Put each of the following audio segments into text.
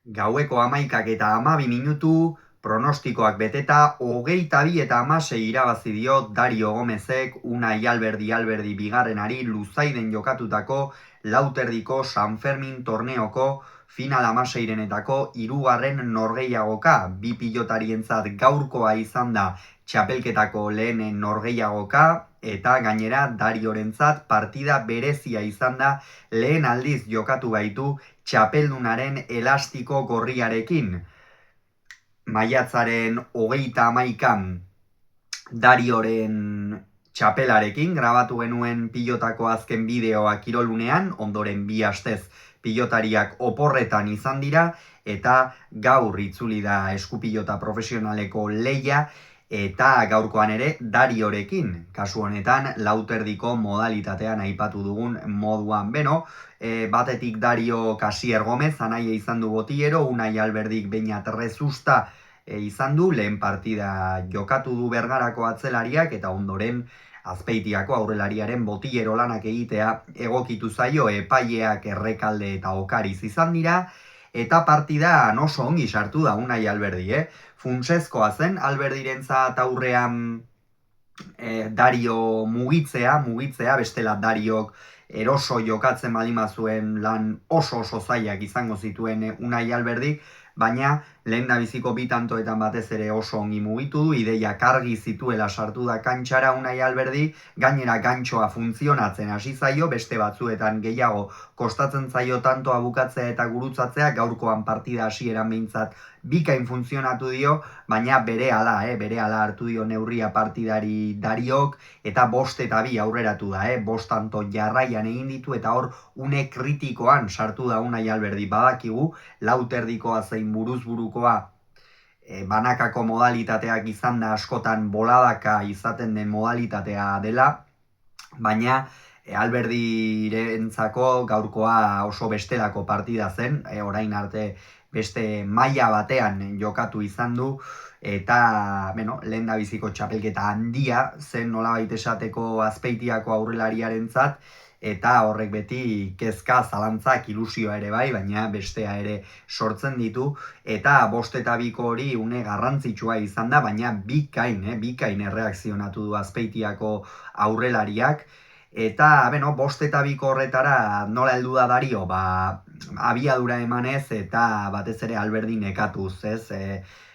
Gaueko 11:12, pronostikoak beteta, 22-16 irabazi dio Dario Gomezek Unai Alberdi bigarrenari Luzaiden jokatutako lauterdiko San Fermin torneoko final 16renetako 3. norgehiagoka. Bi pilotarientzat gaurkoa izan da txapelketako lehen norgehiagoka, eta gainera Dariorentzat partida berezia izan da, lehen aldiz jokatu baitu txapeldunaren elastiko gorriarekin. Maiatzaren 31an Darioren txapelarekin grabatu genuen pilotako azken bideoa Kirolunean, ondoren 2 astez pilotariak oporretan izan dira, eta gaur itzuli da eskupilota profesionaleko lehia, eta gaurkoan ere Dariorekin, kasu honetan lauterdiko modalitatean aipatu dugun moduan. Batetik Dario Kasier Gomez, anaia izan du Botiero, Unai Alberdik Beñat Rezusta izan du, lehen partida jokatu du Bergarako atzelariak, eta ondoren Azpeitiako aurrelariaren Botiero lanak egitea egokitu zaio. Epaileak Errekalde eta Okariz izan dira, eta partida oso ongi sartu da Unai Alberdi. Funtsezkoa zen Alberdirentzat aurrean Dario mugitzea, bestela Dariok eroso jokatzen badimazuen lan oso zailak izango zituen Unai Alberdik, baina lehendabiziko 2 tantoetan batez ere oso ongi mugitu du, ideiak argi zituela sartu da kantxara Unai Alberdi, gainera gantxoa funtzionatzen hasi zaio, beste batzuetan gehiago kostatzen zaio tantoa bukatzea eta gurutzatzea, gaurkoan partida hasieran behintzat bikain funtzionatu dio, baina berehala hartu dio neurria partidari Dariok, eta 5-2 aurreratu da, 5 tanto jarraian egin ditu, eta hor une kritikoan sartu da Unai Alberdi. Badakigu lauterdikoa zein buruzburukoa banakako modalitateak izan da askotan boladaka izaten den modalitatea dela, baina Alberdirentzako gaurkoa oso bestelako partida zen, orain arte beste maila batean jokatu izan du, eta lehendabiziko txapelketa handia zen nolabait esateko Azpeitiako aurrelariarentzat, eta horrek beti kezka, zalantzak, ilusioa ere bai, baina bestea ere sortzen ditu, eta 5-2 hori une garrantzitsua izan da, baina bikain erreakzionatu du Azpeitiako aurrelariak, eta 5-2 horretara nola heldu da Dario, abiadura emanez eta batez ere Alberdi nekatuz,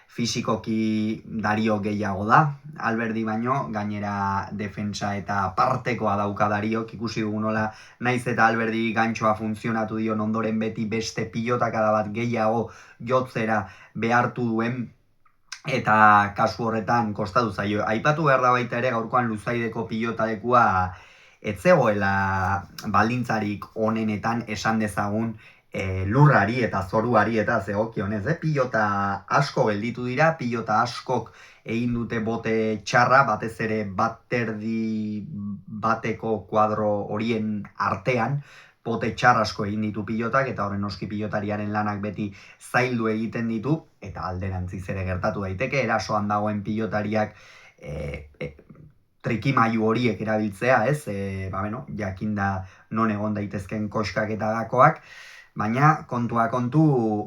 fisikoki Dario gehiago da Alberdi baino, gainera defentsa eta partekoa dauka Dariok, ikusi dugu nola naiz eta Alberdi gantxoa funtzionatu dion ondoren beti beste pilotakada bat gehiago jotzera behartu duen, eta kasu horretan kostatu zaio. Aipatu behar da baita ere gaurkoan Luzaideko pilotalekua etzegoela baldintzarik onenetan, esan dezagun, lurrari eta zoruari eta zegokionez, pilota asko gelditu dira, pilota askok egin dute bote txarra, batez ere baterdi bateko kuadro horien artean, bote txar asko egin ditu pilotak, eta horren noski pilotariaren lanak beti zaildu egiten ditu, eta alderantziz ere gertatu daiteke, erasoan dagoen pilotariak trikimailu horiek erabiltzea, jakinda non egon daitezken koskak eta gakoak, baina kontua kontu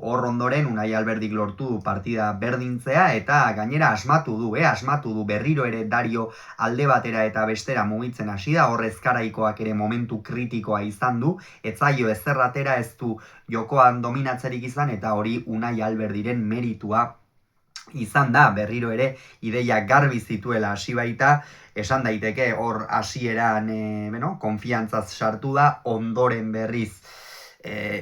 hor ondoren Unai Alberdik lortu du partida berdintzea, eta gainera asmatu du berriro ere Dario alde batera eta bestera mugitzen hasi da, hor ezkaraikoak ere momentu kritikoa izan du, ez zaio ezer atera, ez du jokoan dominatzerik izan, eta hori Unai Alberdiren meritua izan da, berriro ere ideia garbi zituela hasi baita, esan daiteke hor hasieran konfiantzaz sartu da, ondoren berriz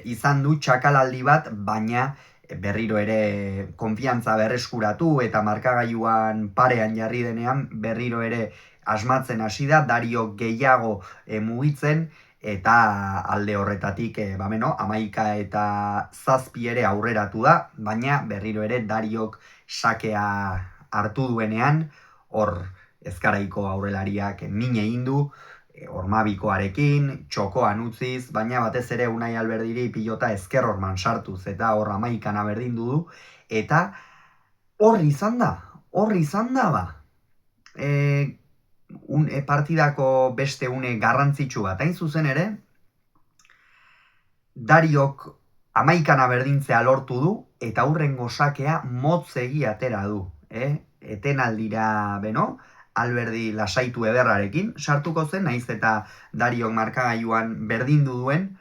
izan du txakalaldi bat, baina berriro ere konfiantza berreskuratu eta markagailuan parean jarri denean berriro ere asmatzen hasi da, Dario gehiago mugitzen, eta alde horretatik 11-7 ere aurreratu da, baina berriro ere Dariok sakea hartu duenean, hor ezkaraiko aurrelariak min egin du, Ormabikoarekin, txokoan utziz, baina batez ere Unai Alberdiri pilota ezker horman sartuz, eta hor 11 berdindu du, eta hor izan da, partidako beste une garrantzitsu bat, hain zuzen ere, Dariok amaikana berdintzea lortu du, eta hurrengo sakea motzegi atera du. Etenaldira, beno, Alberdi lasaitu ederrarekin, sartuko zen, naiz eta Dariok markagailuan berdindu duen,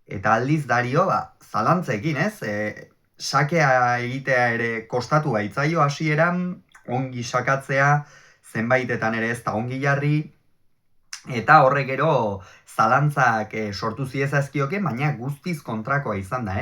eta aldiz Dario, zalantzekin, sakea egitea ere kostatu baitzaio hasieran, ongi sakatzea, zenbaitetan ere ez da ongi jarri, eta horrek gero zalantzak sortu ziezazkioke, baina guztiz kontrakoa izan da,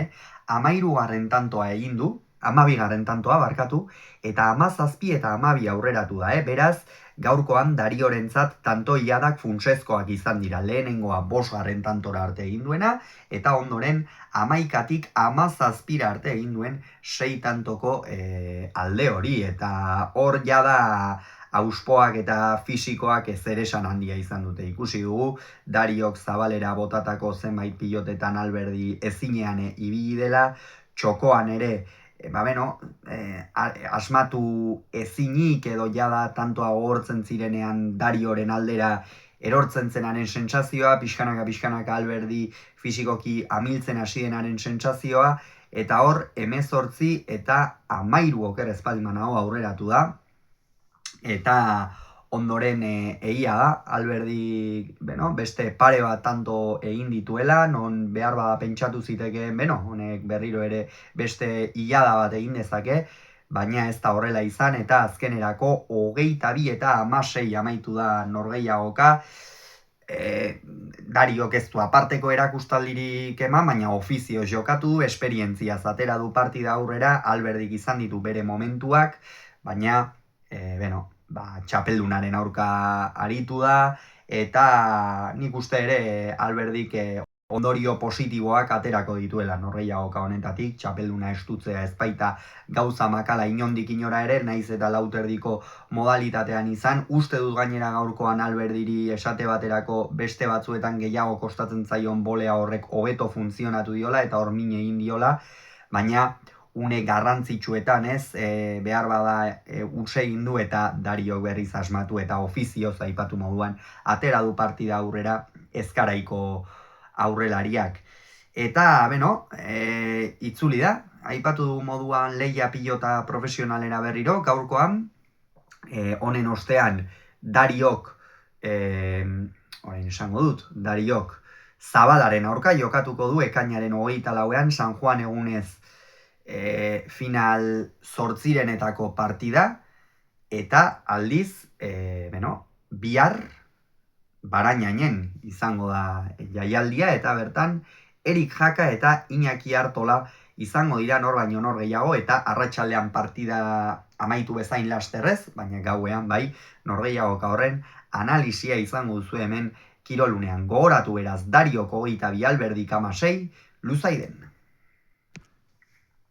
13. tantoa egin du, 12. tantoa barkatu, eta 17 eta 12 aurreratu da, beraz, gaurkoan Dariorentzat tanto iadak funtsezkoak izan dira. Lehenengoa 5. tantora arte egin duena, eta ondoren 11tik 17 arte egin duen 6 tantoko alde hori, eta hor jada auspoak eta fisikoak ezeresan handia izan dute. Ikusi dugu, Dariok zabalera botatako zenbait pilotetan Alberdi ezinean ibili dela, txokoan ere, asmatu ezinik edo jada tantoa gogortzen zirenean Darioren aldera erortzen zenaren sentsazioa, pixkanaka Alberdi fisikoki amiltzen hasi denaren sentsazioa, eta hor 18 eta 13 oker ez baldin banago aurreratu da, eta ondoren egia da, Alberdi beste pare bat tanto egin dituela, non behar bada pentsatu ziteke, honek berriro ere beste hilada bat egin dezake, baina ez da horrela izan, eta azkenerako 22 eta 16 amaitu da norgehiagoka. Dariok ez du aparteko erakustaldirik eman, baina ofizioz jokatu du, esperientziaz atera du partida aurrera, Alberdik izan ditu bere momentuak, baina txapeldunaren aurka aritu da, eta nik uste ere Alberdik ondorio positiboak aterako dituela norgehiagoka honetatik, txapelduna estutzea ez baita gauza makala inondik inora ere, naiz eta lauterdiko modalitatean izan, uste dut gainera gaurkoan Alberdiri esate baterako beste batzuetan gehiago kostatzen zaion bolea horrek hobeto funtzionatu diola, eta hor min egin diola, baina une garrantzitsuetan behar bada utse egin du eta Dariok berriz asmatu eta ofizioz aipatu moduan atera du partida aurrera ezkaraiko aurrelariak. Eta, itzuli da, aipatu du moduan lehia pilota profesionalera berriro, gaurkoan, honen ostean Dariok, orain esango dut, Dariok Zabalaren aurka jokatuko du ekainaren 24ean San Juan egunez final 8renetako partida, eta aldiz, bihar Barainainen izango da jaialdia, eta bertan Erik Jaka eta Iñaki Artola izango dira nor baino nor gehiago, eta arratsaldean partida amaitu bezain lasterrez, baina gauean bai norgehiagoka horren analisia izango duzu hemen Kirolunean. Gogoratu beraz, Dariok 22, Alberdik 16, Luzaiden.